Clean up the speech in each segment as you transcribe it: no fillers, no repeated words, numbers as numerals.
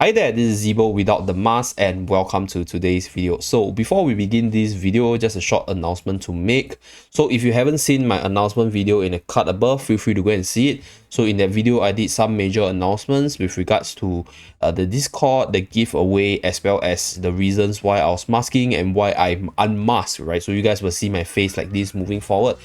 Hi there, this is Zeeebo without the mask and welcome to today's video. So before we begin this video, just a short announcement to make. So if you haven't seen my announcement video in the card above, feel free to go and see it. So in that video, I did some major announcements with regards to the Discord, the giveaway, as well as the reasons why I was masking and why I'm unmasked, right? So you guys will see my face like this moving forward.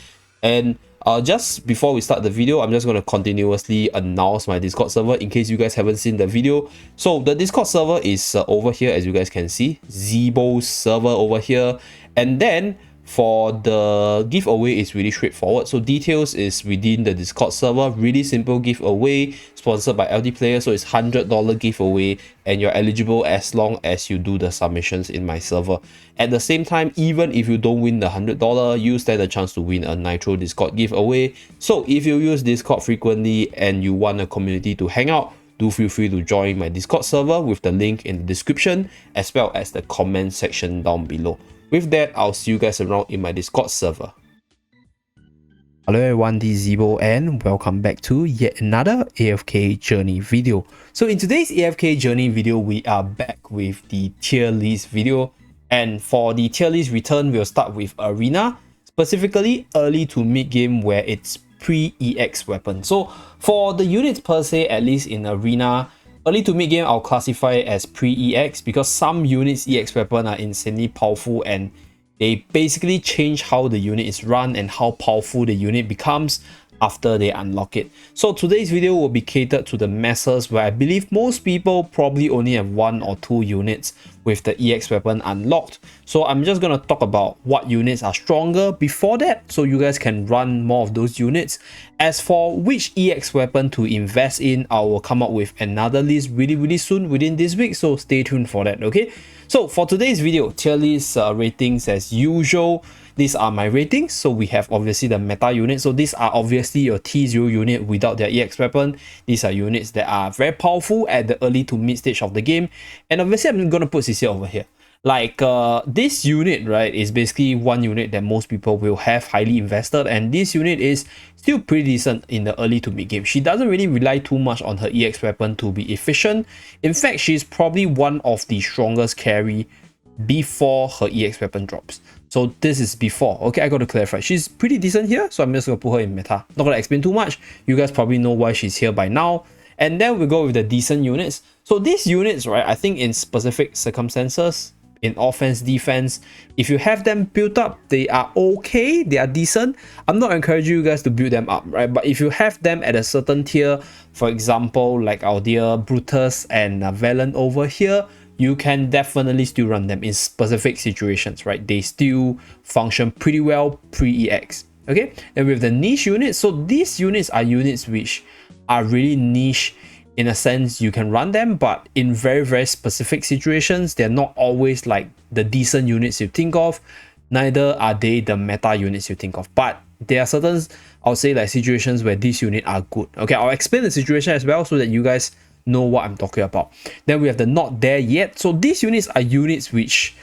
And just before we start the video, I'm just going to continuously announce my Discord server in case you guys haven't seen the video. So the Discord server is over here, as you guys can see, Zeebo's server over here. And then for the giveaway, it's really straightforward. So details is within the Discord server. Really simple giveaway, sponsored by LD Player. So it's $100 giveaway, and you're eligible as long as you do the submissions in my server. At the same time, even if you don't win the $100, you stand a chance to win a Nitro Discord giveaway. So if you use Discord frequently and you want a community to hang out, do feel free to join my Discord server with the link in the description as well as the comment section down below. With that, I'll see you guys around in my Discord server. Hello everyone, this is Zeeebo and welcome back to yet another AFK journey video. So in today's AFK journey video, we are back with the tier list video. And for the tier list return, we'll start with Arena, specifically early to mid game where it's pre-EX weapon. So for the units per se, at least in Arena, early to mid game, I'll classify it as pre-EX because some units EX weapon are insanely powerful and they basically change how the unit is run and how powerful the unit becomes after they unlock it. So today's video will be catered to the masses where I believe most people probably only have 1 or 2 units with the EX weapon unlocked. So I'm just going to talk about what units are stronger before that so you guys can run more of those units. As for which EX weapon to invest in, I will come up with another list really soon within this week, so stay tuned for that, okay? So for today's video, tier list ratings as usual. These are my ratings. So we have obviously the meta unit. So these are obviously your T0 unit without their EX weapon. These are units that are very powerful at the early to mid stage of the game. And obviously I'm going to put CC over here. Like this unit, right, is basically one unit that most people will have highly invested. And this unit is still pretty decent in the early to mid game. She doesn't really rely too much on her EX weapon to be efficient. In fact, she's probably one of the strongest carry before her EX weapon drops. So this is before. Okay, I got to clarify. She's pretty decent here, so I'm just going to put her in meta. Not going to explain too much. You guys probably know why she's here by now. And then we go with the decent units. So these units, right, I think in specific circumstances, in offense, defense, if you have them built up, they are okay, they are decent. I'm not encouraging you guys to build them up, right? But if you have them at a certain tier, for example, like our dear Brutus and Valen over here, you can definitely still run them in specific situations, right? They still function pretty well pre-EX, okay? And with the niche units, so these units are units which are really niche in a sense. You can run them, but in very specific situations, they're not always like the decent units you think of. Neither are they the meta units you think of, but there are certain, I'll say, like situations where these units are good. Okay, I'll explain the situation as well so that you guys know what I'm talking about. Then we have the not there yet. So these units are units which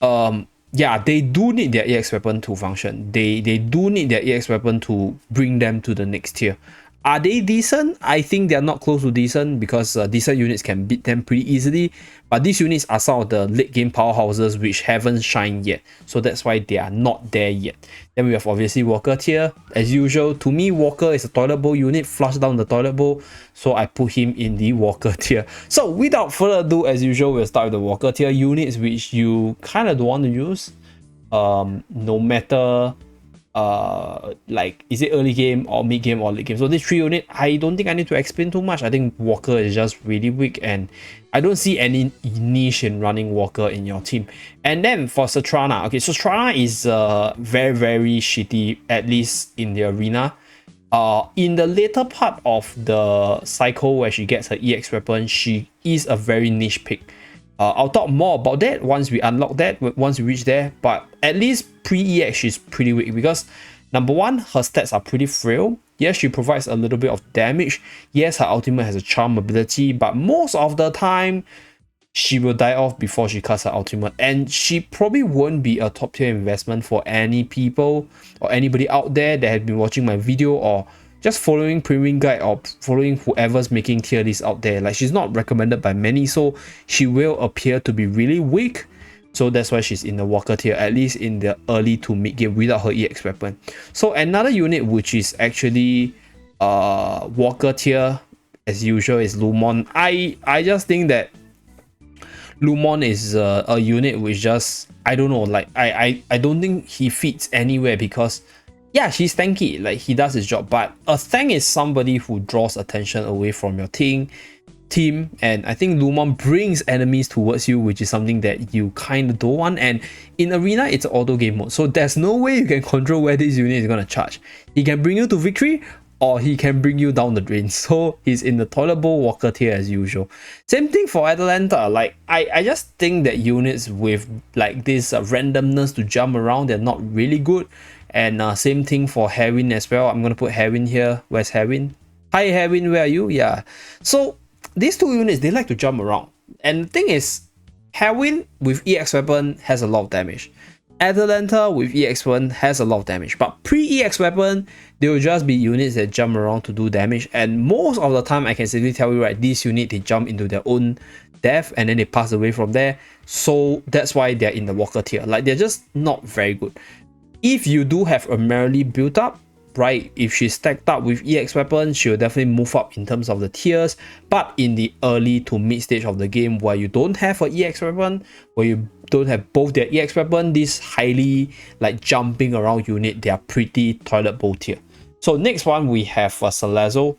yeah, they do need their EX weapon to function. They do need their EX weapon to bring them to the next tier. Are they decent? I think they are not close to decent because decent units can beat them pretty easily. But these units are some of the late game powerhouses which haven't shined yet. So that's why they are not there yet. Then we have obviously Walker tier. As usual, to me, Walker is a toilet bowl unit. Flush down the toilet bowl. So I put him in the Walker tier. So without further ado, as usual, we'll start with the Walker tier units which you kind of don't want to use. No matter like is it early game or mid game or late game. So this 3 unit, I don't think I need to explain too much. I think Walker is just really weak and I don't see any niche in running Walker in your team. And then for Satrana, okay, so Satrana is very shitty, at least in the arena. In the later part of the cycle where she gets her EX weapon, she is a very niche pick. I'll talk more about that once we unlock that, once we reach there. But at least pre-EX, she's pretty weak because number one, her stats are pretty frail. Yes, she provides a little bit of damage. Yes, her ultimate has a charm ability, but most of the time, she will die off before she casts her ultimate. And she probably won't be a top tier investment for any people or anybody out there that has been watching my video or just following Premium Guide or following whoever's making tier lists out there. Like, she's not recommended by many, so she will appear to be really weak. So that's why she's in the Walker tier, at least in the early to mid game without her EX weapon. So another unit which is actually Walker tier as usual is Lumon. I just think that Lumon is a unit which just, I don't know, like I don't think he fits anywhere because yeah, he's tanky, like he does his job, but a tank is somebody who draws attention away from your team, and I think Lumon brings enemies towards you, which is something that you kind of don't want. And in arena it's auto game mode, so there's no way you can control where this unit is going to charge. He can bring you to victory or he can bring you down the drain, so he's in the toilet bowl Walker tier as usual. Same thing for Atalanta. Like I just think that units with like this randomness to jump around, they're not really good. And same thing for Herwin as well. I'm gonna put Herwin here. Where's Herwin? Hi Herwin, where are you? Yeah, so these two units, they like to jump around, and the thing is, Herwin with EX weapon has a lot of damage. Atalanta with EX weapon has a lot of damage, but pre-EX weapon, they will just be units that jump around to do damage. And most of the time, I can safely tell you, right, this unit, they jump into their own death and then they pass away from there. So that's why they're in the Walker tier. Like, they're just not very good. If you do have a merely built up, right, if she's stacked up with EX weapon, she'll definitely move up in terms of the tiers. But in the early to mid stage of the game where you don't have an EX weapon, where you don't have both their EX weapon, this highly like jumping around unit, they are pretty toilet bowl tier. So next one we have Salazzo.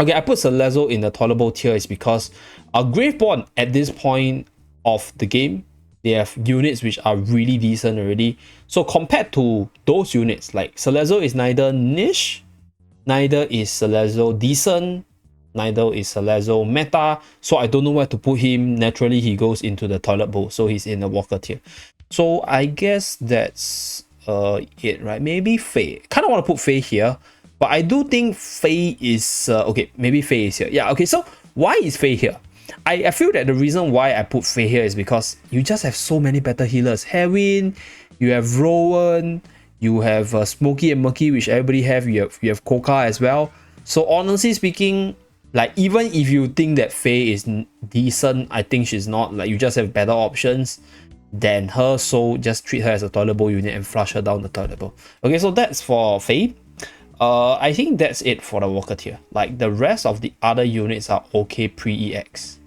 Okay, I put Salazzo in the toilet bowl tier is because Graveborn at this point of the game, they have units which are really decent already. So compared to those units, like Salazzo is neither niche, neither is Salazzo decent, neither is Salazzo meta. So I don't know where to put him. Naturally, he goes into the toilet bowl. So he's in the Walker tier. So I guess that's it, right? Maybe Faye. Kind of want to put Faye here, but I do think Faye is okay. Maybe Faye is here. Yeah. Okay. So why is Faye here? I feel that the reason why I put Faye here is because you just have so many better healers. Herwin, you have Rowan, you have Smokey and Murky, which everybody have. You have Coca as well. So honestly speaking, like even if you think that Faye is decent, I think she's not. Like you just have better options than her. So just treat her as a toilet bowl unit and flush her down the toilet bowl. Okay, so that's for Faye. I think that's it for the Walker tier. Like the rest of the other units are okay pre-EX.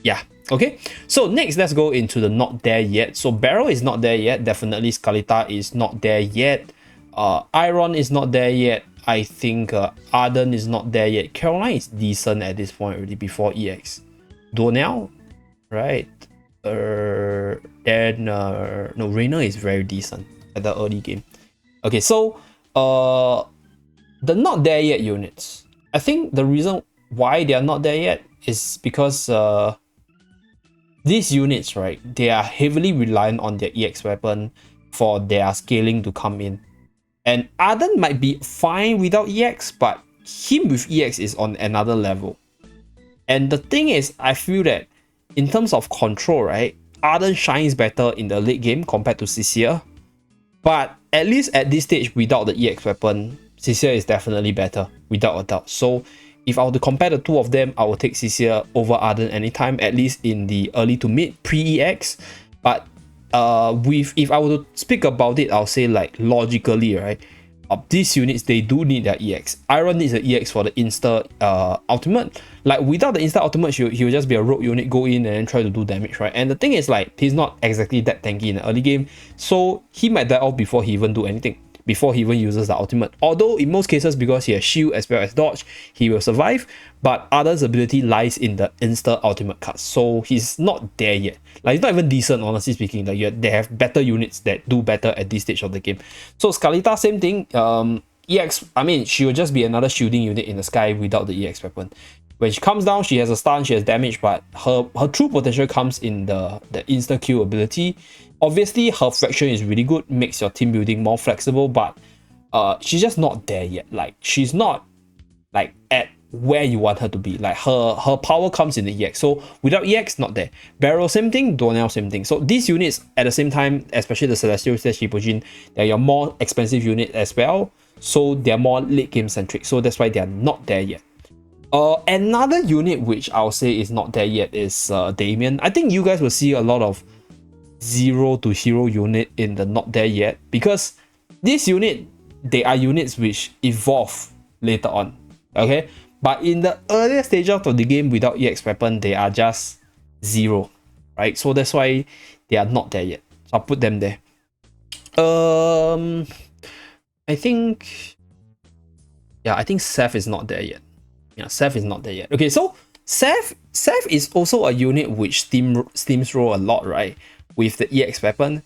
Yeah, okay. So next, let's go into the not there yet. So Barrel is not there yet. Definitely Scalita is not there yet. Iron is not there yet. I think Arden is not there yet. Caroline is decent at this point already before EX. Donnell, right? Then no, Reina is very decent at the early game. Okay, so the not there yet units. I think the reason why they are not there yet is because these units, right, they are heavily reliant on their EX weapon for their scaling to come in. And Arden might be fine without EX, but him with EX is on another level. And the thing is, I feel that in terms of control, right, Arden shines better in the late game compared to Cecilia. But at least at this stage, without the EX weapon, Cecilia is definitely better, without a doubt. So if I were to compare the two of them, I would take Cecilia over Arden anytime, at least in the early to mid pre-EX. But if I were to speak about it, I'll say like logically, right? These units, they do need their EX. Iron needs the EX for the insta ultimate. Like without the insta ultimate, he will just be a rogue unit, go in and then try to do damage, right? And the thing is, like, he's not exactly that tanky in the early game, so he might die off before he even do anything, before he even uses the ultimate. Although in most cases, because he has shield as well as dodge, he will survive. But Arden's ability lies in the insta ultimate cards, so he's not there yet. Like, he's not even decent, honestly speaking. Like, they have better units that do better at this stage of the game. So Scalita, same thing. EX, I mean, she will just be another shielding unit in the sky without the EX weapon. When she comes down, she has a stun, she has damage, but her true potential comes in the insta kill ability. Obviously, her fraction is really good, makes your team building more flexible, but she's just not there yet. Like, she's not like at where you want her to be. Like her power comes in the EX. So without EX, not there. Barrel, same thing. Donnell, same thing. So these units at the same time, especially the Celestial Shipojin, they're your more expensive unit as well. So they're more late game centric. So that's why they're not there yet. Another unit which I'll say is not there yet is Damien. I think you guys will see a lot of 0 to hero unit in the not there yet, because this unit, they are units which evolve later on. Okay, but in the earlier stage of the game without EX weapon, they are just 0, right? So that's why they are not there yet. So I'll put them there. I think Seth is not there yet. Yeah, Seth is not there yet. Okay, so Seth is also a unit which steamroll a lot, right? With the EX weapon.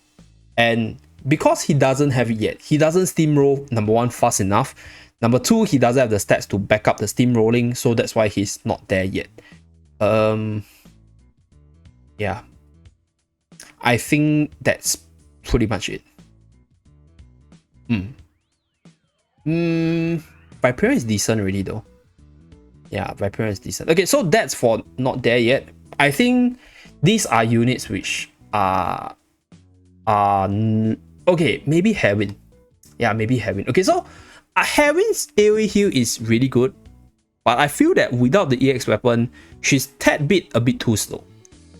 And because he doesn't have it yet, he doesn't steamroll, number one, fast enough. Number two, he doesn't have the stats to back up the steamrolling, so that's why he's not there yet. Yeah. I think that's pretty much it. Viperion is decent already though. Yeah, Viperion is decent. Okay, so that's for not there yet. I think these are units which are okay, maybe Heron. Yeah, maybe Heron. Okay, so Heron's AoE heal is really good, but I feel that without the EX weapon, she's a bit too slow.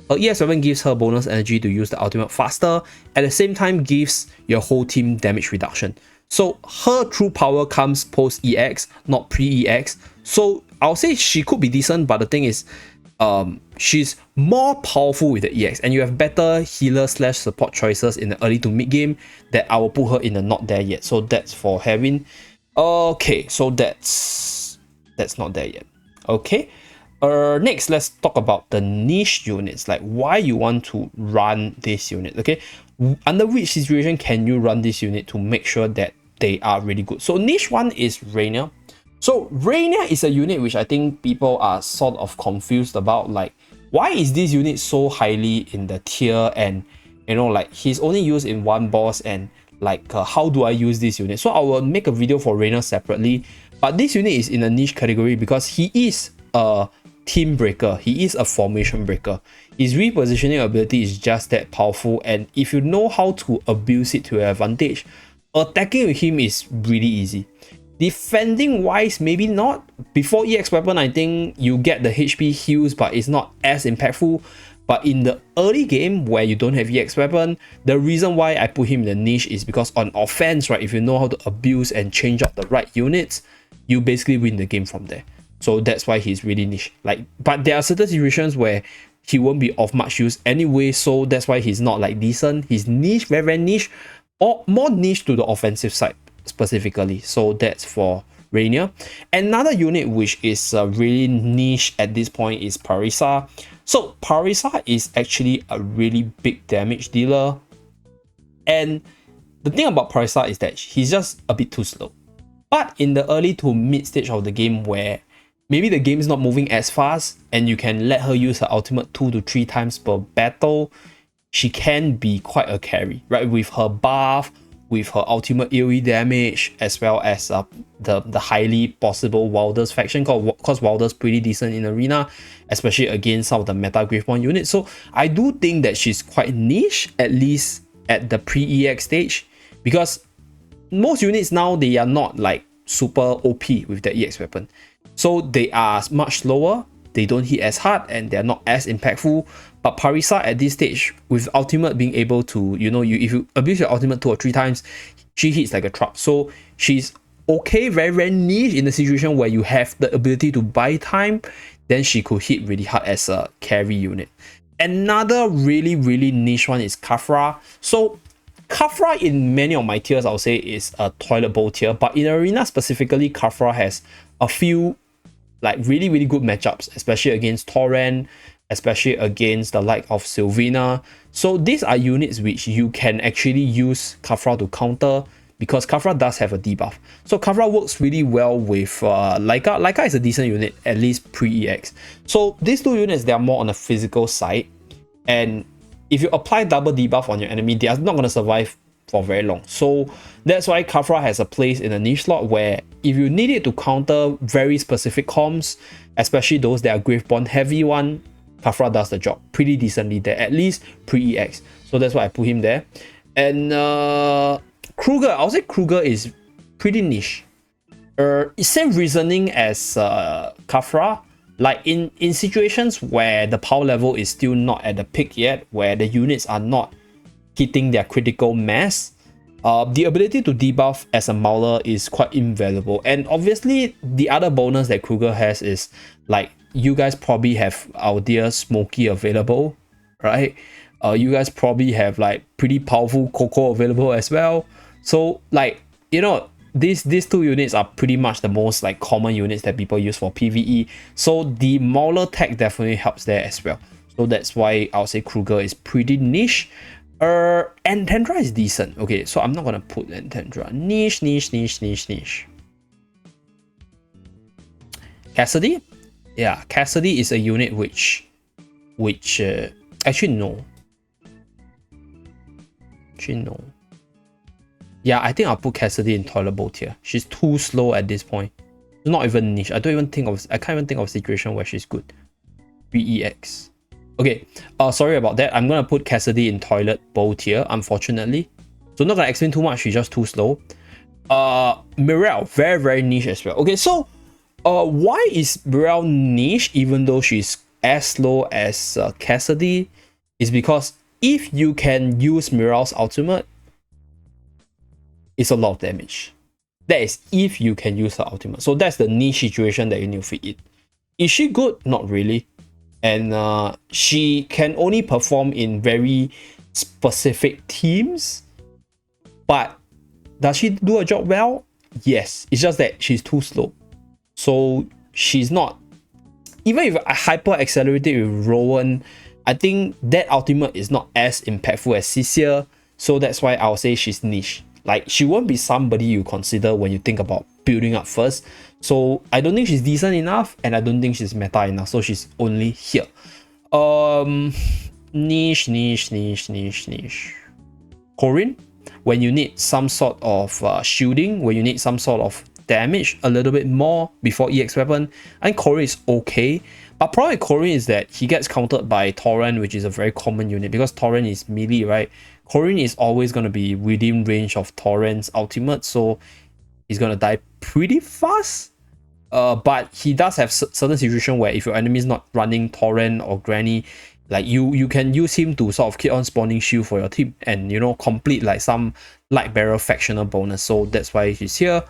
Her EX weapon gives her bonus energy to use the ultimate faster, at the same time gives your whole team damage reduction. So her true power comes post EX, not pre EX. So I'll say she could be decent, but the thing is, she's more powerful with the EX, and you have better healer / support choices in the early to mid game that I will put her in the not there yet. So that's for Heron. Okay, so that's not there yet. Okay. Next, let's talk about the niche units, like why you want to run this unit. Okay, under which situation can you run this unit to make sure that they are really good? So niche one is Rainier. So Rainier is a unit which I think people are sort of confused about, like why is this unit so highly in the tier, and you know, like he's only used in one boss, and like how do I use this unit? So I will make a video for Rainier separately, but this unit is in a niche category because he is a team breaker, he is a formation breaker. His repositioning ability is just that powerful, and if you know how to abuse it to your advantage, attacking with him is really easy. Defending wise, maybe not. Before EX weapon, I think you get the HP heals, but it's not as impactful. But in the early game where you don't have EX weapon, the reason why I put him in the niche is because on offense, right, if you know how to abuse and change up the right units, you basically win the game from there. So that's why he's really niche. Like, but there are certain situations where he won't be of much use anyway, so that's why he's not like decent. He's niche, very, very niche, or more niche to the offensive side specifically. So that's for Rainier. Another unit which is really niche at this point is Parisa. So Parisa is actually a really big damage dealer, and the thing about Parisa is that he's just a bit too slow. But in the early to mid stage of the game where maybe the game is not moving as fast and you can let her use her ultimate 2 to 3 times per battle, she can be quite a carry, right? With her buff, with her ultimate AoE damage, as well as the highly possible Wilders faction, because Wilders pretty decent in arena, especially against some of the meta Gravebond units. So I do think that she's quite niche, at least at the pre-EX stage, because most units now, they are not like super OP with the EX weapon. So they are much slower, they don't hit as hard, and they're not as impactful. But Parisa at this stage, with ultimate being able to, you know, if you abuse your ultimate 2 or 3 times, she hits like a truck. So she's okay, very, very niche in the situation where you have the ability to buy time, then she could hit really hard as a carry unit. Another really, really niche one is Khafra. So Khafra in many of my tiers, I'll say, is a toilet bowl tier, but in arena specifically, Khafra has a few like really, really good matchups, especially against Torrent, especially against the like of Sylvina. So these are units which you can actually use Khafra to counter, because Khafra does have a debuff. So Khafra works really well with Laika. Laika is a decent unit, at least pre-EX. So these two units, they are more on the physical side, and if you apply double debuff on your enemy, they are not going to survive for very long. So that's why Khafra has a place in a niche slot where if you need it to counter very specific comms, especially those that are Gravebond heavy one, Khafra does the job pretty decently there, at least pre-EX. So that's why I put him there. And Kruger, I would say Kruger is pretty niche. It's same reasoning as Khafra. Like in situations where the power level is still not at the peak yet, where the units are not hitting their critical mass, the ability to debuff as a Mauler is quite invaluable. And obviously, the other bonus that Kruger has is, like, you guys probably have our dear Smokey available, right? You guys probably have like pretty powerful Coco available as well. So like, you know, these two units are pretty much the most like common units that people use for PvE. So the Mauler tech definitely helps there as well. So that's why I'll say Kruger is pretty niche. Anthendra is decent. Okay, so I'm not gonna put Anthendra. Niche. Cassidy? Yeah, Cassidy is a unit which actually no. Yeah, I think I'll put Cassidy in tolerable tier. She's too slow at this point. Not even niche. I can't even think of a situation where she's good. VEX. Okay, sorry about that. I'm gonna put Cassidy in toilet bow tier, unfortunately. So not gonna explain too much, she's just too slow. Mirelle, very niche as well. Okay, so why is Mirelle niche even though she's as slow as Cassidy? Is because if you can use Mirelle's ultimate, it's a lot of damage. That is if you can use her ultimate. So that's the niche situation that you need to fit in. Is she good? Not really. And she can only perform in very specific teams. But does she do a job well? Yes. It's just that she's too slow. So she's not. Even if I hyper accelerated with Rowan, I think that ultimate is not as impactful as Cecile. So that's why I'll say she's niche. Like, she won't be somebody you consider when you think about building up first. So I don't think she's decent enough, and I don't think she's meta enough. So she's only here. Niche. Corinne, when you need some sort of shielding, when you need some sort of damage a little bit more before EX weapon, I think Corinne is okay. But problem with Corinne is that he gets countered by Torrent, which is a very common unit because Torrent is melee, right? Corinne is always going to be within range of Torrent's ultimate, so he's going to die pretty fast. But he does have certain situation where if your enemy is not running Torrent or Granny, like you can use him to sort of keep on spawning shield for your team and, you know, complete like some light barrel factional bonus. So that's why he's here.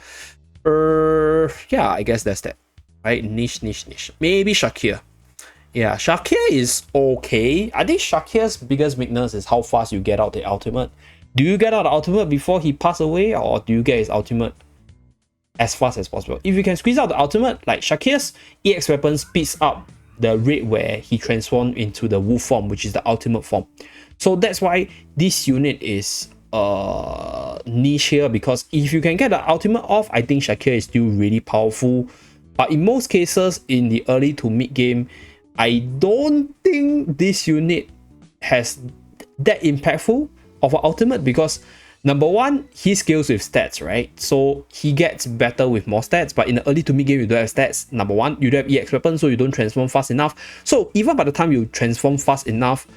Yeah, I guess that's that. Right? Niche. Maybe Shakir. Yeah, Shakir is okay. I think Shakir's biggest weakness is how fast you get out the ultimate. Do you get out the ultimate before he passes away, or do you get his ultimate as fast as possible? If you can squeeze out the ultimate, like Shakir's EX weapon speeds up the rate where he transforms into the wolf form, which is the ultimate form. So that's why this unit is niche here, because if you can get the ultimate off, I think Shakir is still really powerful. But in most cases, in the early to mid game, I don't think this unit has that impactful of an ultimate, because number one, he scales with stats, right? So he gets better with more stats, but in the early to mid game, you don't have stats. Number one, you don't have EX weapon, so you don't transform fast enough. So even by the time you transform fast enough,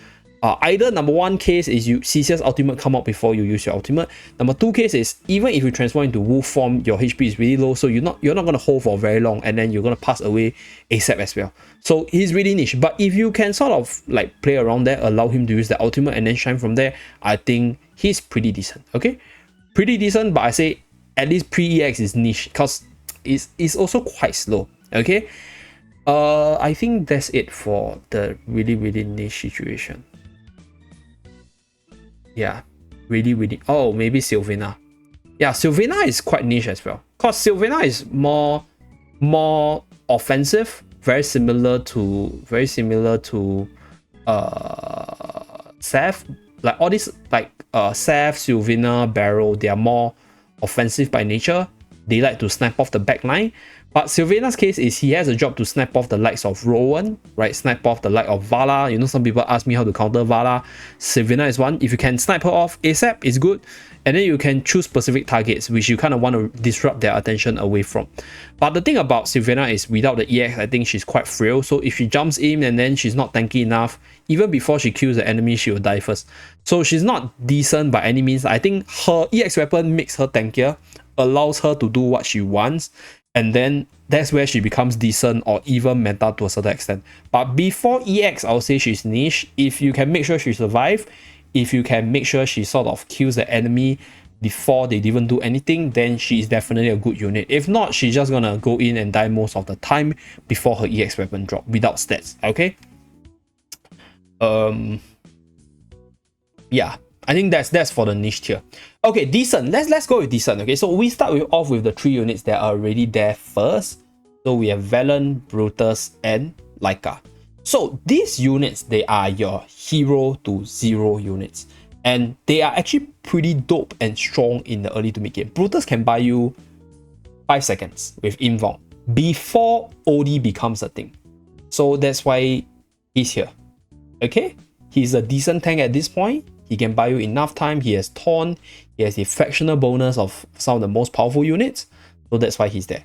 either number one case is you Cecil's ultimate come out before you use your ultimate. Number two case is even if you transform into wolf form, your HP is really low, so you're not gonna hold for very long, and then you're gonna pass away ASAP as well. So he's really niche. But if you can sort of like play around there, allow him to use the ultimate and then shine from there, I think he's pretty decent. Okay, pretty decent. But I say at least pre-EX is niche because it's also quite slow. Okay, I think that's it for the really niche situation. Yeah, really. Oh, maybe Sylvina. Yeah, Sylvina is quite niche as well, because Sylvina is more offensive, very similar to Seth. Like all these like Seth, Sylvina, Barrow, they are more offensive by nature. They like to snipe off the back line. But Sylvena's case is he has a job to snipe off the likes of Rowan, right? Snipe off the like of Vala. You know, some people ask me how to counter Vala. Sylvena is one. If you can snipe her off ASAP, it's good. And then you can choose specific targets, which you kind of want to disrupt their attention away from. But the thing about Sylvena is without the EX, I think she's quite frail. So if she jumps in and then she's not tanky enough, even before she kills the enemy, she will die first. So she's not decent by any means. I think her EX weapon makes her tankier, allows her to do what she wants. And then that's where she becomes decent or even meta to a certain extent. But before EX, I'll say she's niche. If you can make sure she survives, if you can make sure she sort of kills the enemy before they even do anything, then she is definitely a good unit. If not, she's just gonna go in and die most of the time before her EX weapon drop without stats. Okay. Yeah, I think that's for the niche tier. Okay, decent. Let's go with decent. Okay, so we start off with the 3 units that are already there first. So we have Velen, Brutus, and Laika. So these units, they are your hero to 0 units. And they are actually pretty dope and strong in the early to mid game. Brutus can buy you 5 seconds with invuln before OD becomes a thing. So that's why he's here. Okay? He's a decent tank at this point. He can buy you enough time. He has Taunt. He has the fractional bonus of some of the most powerful units. So that's why he's there.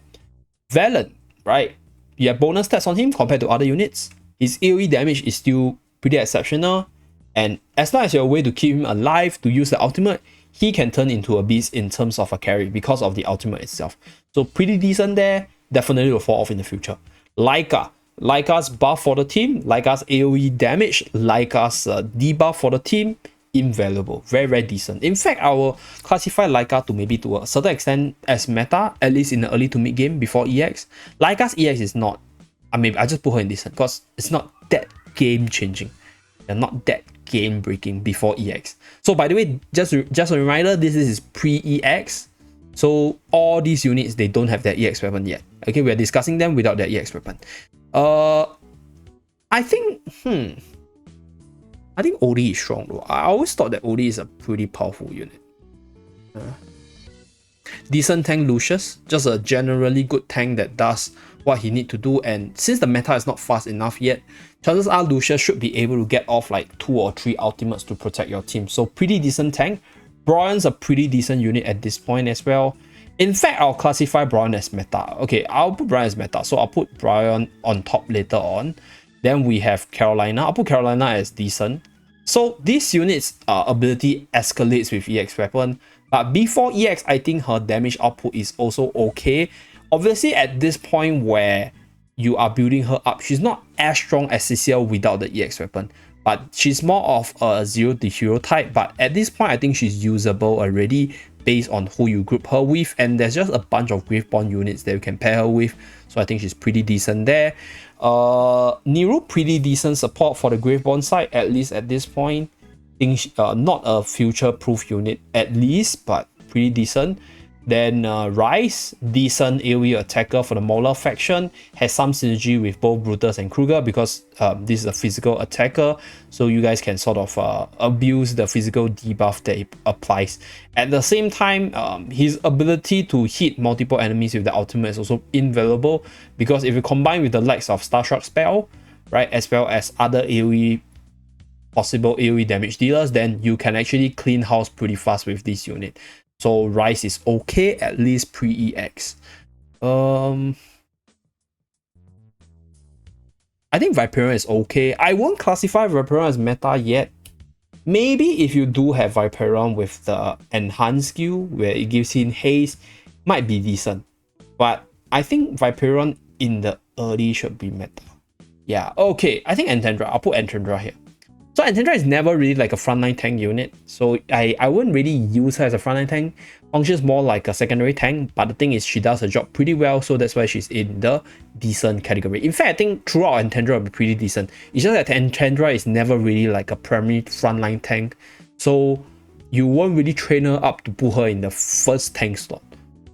Velen, right? You have bonus stats on him compared to other units. His AoE damage is still pretty exceptional. And as long as you're a way to keep him alive, to use the ultimate, he can turn into a beast in terms of a carry because of the ultimate itself. So pretty decent there. Definitely will fall off in the future. Laika. Laika's buff for the team. Laika's AoE damage. Laika's debuff for the team. Invaluable. Very, very decent. In fact, I will classify Laika to maybe to a certain extent as meta, at least in the early to mid game before EX. Laika's EX is not, I just put her in decent because it's not that game changing. They're not that game breaking before EX. So by the way, just a reminder, this is pre-EX. So all these units, they don't have their EX weapon yet. Okay, we're discussing them without their EX weapon. I think OD is strong though. I always thought that OD is a pretty powerful unit. Decent tank Lucius, just a generally good tank that does what he need to do, and since the meta is not fast enough yet, chances are Lucius should be able to get off like 2 or 3 ultimates to protect your team. So pretty decent tank. Brian's a pretty decent unit at this point as well. In fact, I'll classify Brian as meta. Okay, I'll put Brian as meta, so I'll put Brian on top later on. Then we have Carolina. I'll put Carolina as decent. So these units' ability escalates with EX weapon. But before EX, I think her damage output is also okay. Obviously, at this point where you are building her up, she's not as strong as CCL without the EX weapon. But she's more of a 0 to hero type. But at this point, I think she's usable already based on who you group her with. And there's just a bunch of Graveborn units that you can pair her with. So I think she's pretty decent there. Nero, pretty decent support for the Graveborn side, at least at this point. Think not a future-proof unit at least, but pretty decent. Then Rice, decent AoE attacker for the Mauler faction, has some synergy with both Brutus and Kruger because this is a physical attacker, so you guys can sort of abuse the physical debuff that it applies. At the same time, his ability to hit multiple enemies with the ultimate is also invaluable because if you combine with the likes of Starstruck spell, right, as well as other possible AoE damage dealers, then you can actually clean house pretty fast with this unit. So Rice is okay, at least pre-EX. I think Viperion is okay. I won't classify Viperion as meta yet. Maybe if you do have Viperion with the enhanced skill, where it gives him haste, might be decent. But I think Viperion in the early should be meta. Yeah, okay. I think Antandra. I'll put Antandra here. So Antandra is never really like a frontline tank unit, so I wouldn't really use her as a frontline tank. Functions more like a secondary tank, but the thing is she does her job pretty well, so that's why she's in the decent category. In fact, I think throughout Antandra will be pretty decent. It's just that Antandra is never really like a primary frontline tank, so you won't really train her up to put her in the first tank slot,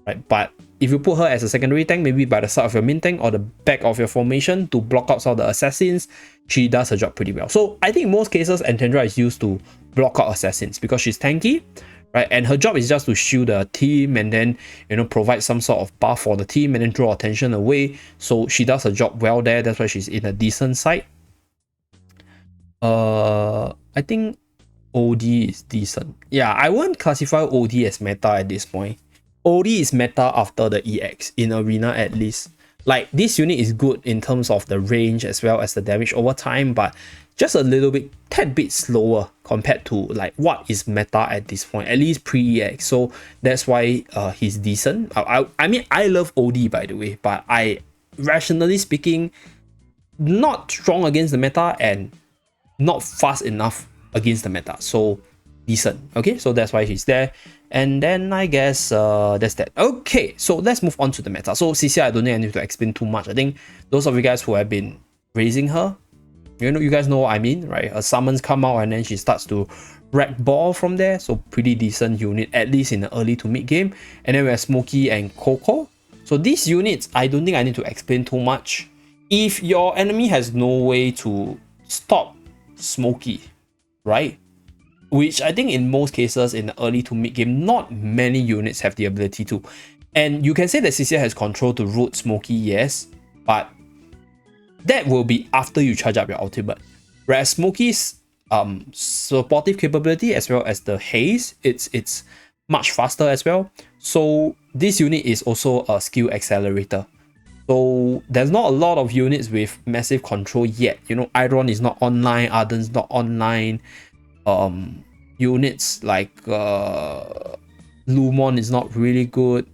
right? But if you put her as a secondary tank, maybe by the side of your main tank or the back of your formation to block out some of the assassins, she does her job pretty well. So I think in most cases, Antandra is used to block out assassins because she's tanky, right? And her job is just to shield the team and then, you know, provide some sort of buff for the team and then draw attention away. So she does her job well there. That's why she's in a decent side. I think OD is decent. Yeah, I won't classify OD as meta at this point. OD is meta after the EX in arena at least. Like, this unit is good in terms of the range as well as the damage over time, but just a little bit, tad bit slower compared to like what is meta at this point, at least pre-EX. So that's why he's decent. I mean, I love OD by the way, but I, rationally speaking, not strong against the meta and not fast enough against the meta. So decent. Okay, so that's why he's there. And then I guess that's that. Okay, so let's move on to the meta. So CC, I don't think I need to explain too much. I think those of you guys who have been raising her, you guys know what I mean, right? Her summons come out and then she starts to wreck ball from there. So pretty decent unit, at least in the early to mid game. And then we have Smokey and Coco. So these units, I don't think I need to explain too much. If your enemy has no way to stop Smokey, right? Which I think in most cases in the early to mid game, not many units have the ability to. And you can say that CCL has control to root Smokey, yes, but that will be after you charge up your ultimate. Whereas Smokey's supportive capability as well as the haze, it's much faster as well. So this unit is also a skill accelerator. So there's not a lot of units with massive control yet. You know, Iron is not online, Arden's not online. Units like Lumon is not really good.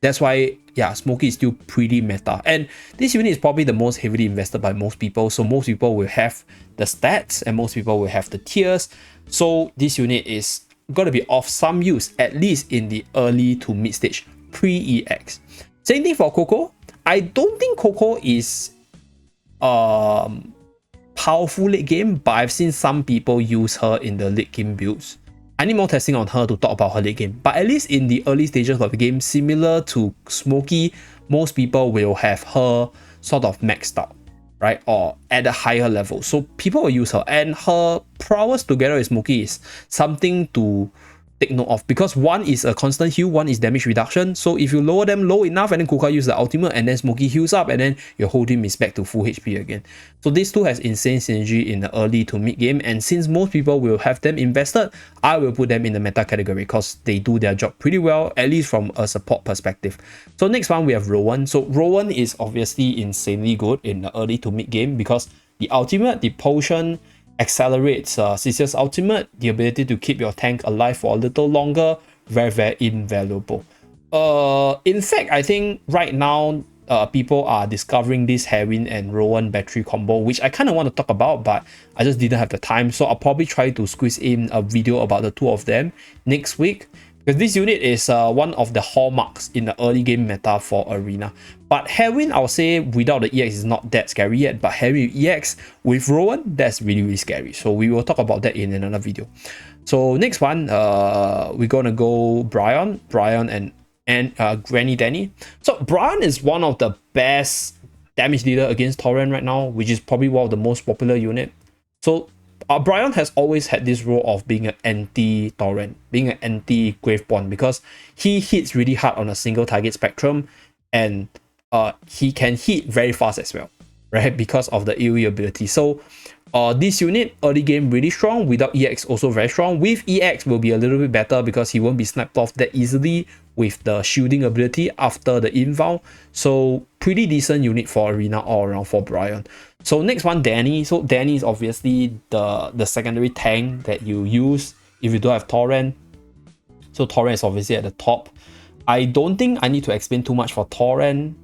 That's why, yeah, Smokey is still pretty meta. And this unit is probably the most heavily invested by most people. So most people will have the stats and most people will have the tiers. So this unit is going to be of some use, at least in the early to mid stage, pre-EX. Same thing for Coco. I don't think Coco is powerful late game, but I've seen some people use her in the late game builds. I need more testing on her to talk about her late game, but at least in the early stages of the game, similar to Smokey, most people will have her sort of maxed out, right? Or at a higher level. So people will use her, and her prowess together with Smokey is something to take note of, because one is a constant heal, one is damage reduction. So if you lower them low enough and then Kuka use the ultimate and then Smokey heals up and then your whole team is back to full HP again. So these two has insane synergy in the early to mid game, and since most people will have them invested, I will put them in the meta category because they do their job pretty well, at least from a support perspective. So next one we have Rowan. So Rowan is obviously insanely good in the early to mid game because the ultimate, the potion, accelerates CC's ultimate, the ability to keep your tank alive for a little longer, very, very invaluable. In fact, I think right now people are discovering this Heroin and Rowan battery combo, which I kind of want to talk about, but I just didn't have the time. So I'll probably try to squeeze in a video about the two of them next week, because this unit is one of the hallmarks in the early game meta for Arena. But Heroin, I'll say without the EX is not that scary yet, but Heroin EX with Rowan, that's really, really scary. So we will talk about that in another video. So next one, we're gonna go Brian and Granny Danny. So Brian is one of the best damage dealer against Torrent right now, which is probably one of the most popular unit. So Brian has always had this role of being an anti-Torrent, being an anti-Gravebond, because he hits really hard on a single target spectrum, and he can hit very fast as well, right? Because of the AoE ability. So this unit, early game really strong, without EX also very strong. With EX will be a little bit better because he won't be sniped off that easily with the shielding ability after the inval. So pretty decent unit for Arena all around for Brian. So next one, Danny. So Danny is obviously the secondary tank that you use if you don't have Torrent. So Torrent is obviously at the top. I don't think I need to explain too much for Torrent,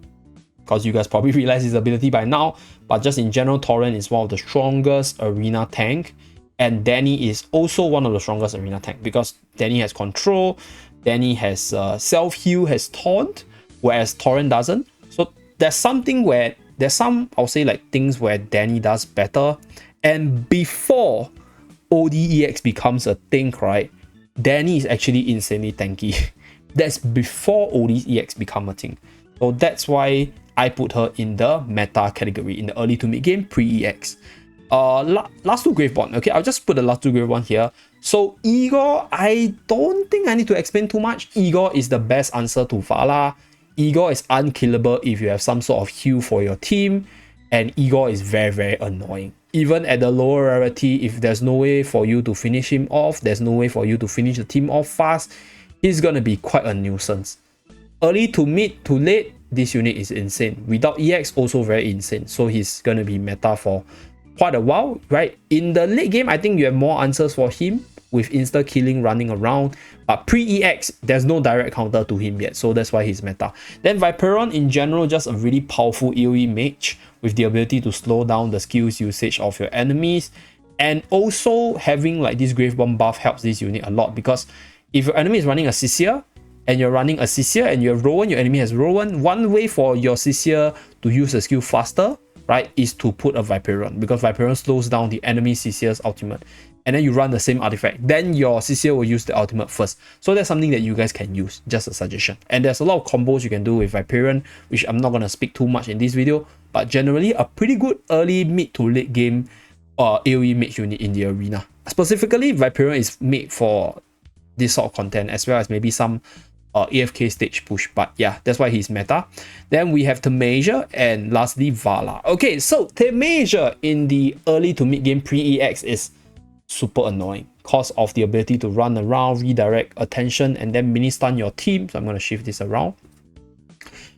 because you guys probably realize his ability by now, but just in general, Torrent is one of the strongest arena tank, and Danny is also one of the strongest arena tank because Danny has control, Danny has self-heal, has taunt, whereas Torrent doesn't. So there's something where, there's some, I'll say like things where Danny does better, and before ODEX becomes a thing, right, Danny is actually insanely tanky. That's before ODEX become a thing. So that's why I put her in the meta category in the early to mid game pre-EX. Last two Graveborn. Okay, I'll just put the last two Graveborn here. So Igor, I don't think I need to explain too much. Igor is the best answer to Vala. Igor is unkillable if you have some sort of heal for your team, and Igor is very, very annoying. Even at the lower rarity, if there's no way for you to finish him off, there's no way for you to finish the team off fast, he's gonna be quite a nuisance. Early to mid to late, this unit is insane. Without EX, also very insane. So he's gonna be meta for quite a while, right? In the late game, I think you have more answers for him with insta killing running around, but pre-EX, there's no direct counter to him yet, so that's why he's meta. Then Viperon in general, just a really powerful AoE mage with the ability to slow down the skills usage of your enemies, and also having like this Gravebomb buff helps this unit a lot, because if your enemy is running a Sisia and you're running a Sisia and you have Rowan, your enemy has Rowan, one way for your Sisia to use the skill faster, right, is to put a Viperon, because Viperon slows down the enemy Sisia's ultimate, and then you run the same artifact, then your Sisia will use the ultimate first. So that's something that you guys can use, just a suggestion. And there's a lot of combos you can do with Viperon, which I'm not going to speak too much in this video, but generally a pretty good early mid to late game AoE mage unit in the arena. Specifically, Viperon is made for this sort of content, as well as maybe some AFK stage push, but yeah, that's why he's meta. Then we have Tamasia, and lastly Vala. Okay, so Tamasia in the early to mid game pre-EX is super annoying because of the ability to run around, redirect attention, and then mini stun your team. So I'm going to shift this around.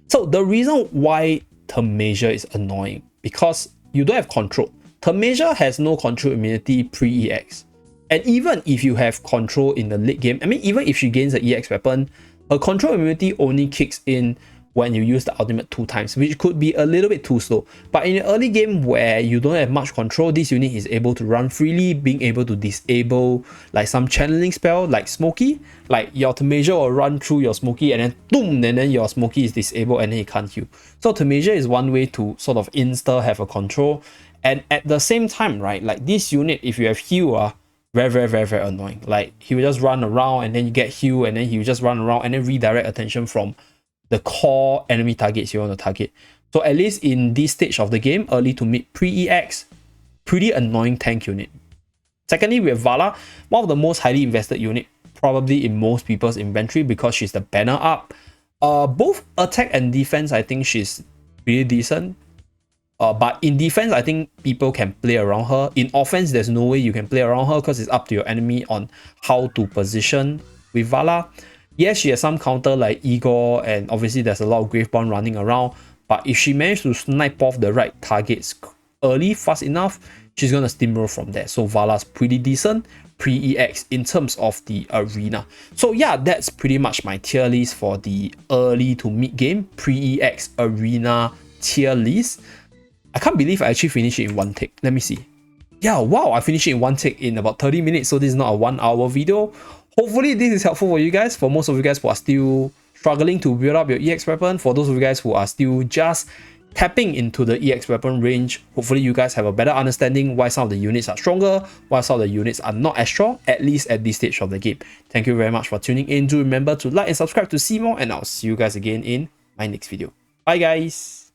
So the reason why Tamasia is annoying, because you don't have control. Tamasia has no control immunity pre-EX, and even if you have control in the late game, I mean, even if she gains the EX weapon, her control immunity only kicks in when you use the ultimate 2 times, which could be a little bit too slow. But in the early game where you don't have much control, this unit is able to run freely, being able to disable like some channeling spell like Smokey. Like your Tamasia will run through your Smokey and then boom, and then your Smokey is disabled and then it can't heal. So Tamasia is one way to sort of insta have a control. And at the same time, right, like this unit, if you have heal, very annoying. Like he will just run around and then you get heal, and then he will just run around and then redirect attention from the core enemy targets you want to target. So at least in this stage of the game, early to mid pre-EX, pretty annoying tank unit. Secondly, we have Vala, one of the most highly invested unit probably in most people's inventory, because she's the banner up. Both attack and defense, I think she's really decent. But in defense, I think people can play around her. In offense, there's no way you can play around her, because it's up to your enemy on how to position with Vala. Yes, she has some counter like Igor, and obviously there's a lot of Graveborn running around, but if she managed to snipe off the right targets early, fast enough, she's going to steamroll from there. So Vala's pretty decent pre-EX in terms of the arena. So yeah, that's pretty much my tier list for the early to mid game pre-EX arena tier list. I can't believe I actually finished it in one take. Let me see. Yeah, wow, I finished it in one take in about 30 minutes, so this is not a 1 hour video. Hopefully this is helpful for you guys, for most of you guys who are still struggling to build up your EX weapon, for those of you guys who are still just tapping into the EX weapon range. Hopefully you guys have a better understanding why some of the units are stronger, why some of the units are not as strong, at least at this stage of the game. Thank you very much for tuning in. Do remember to like and subscribe to see more, and I'll see you guys again in my next video. Bye guys!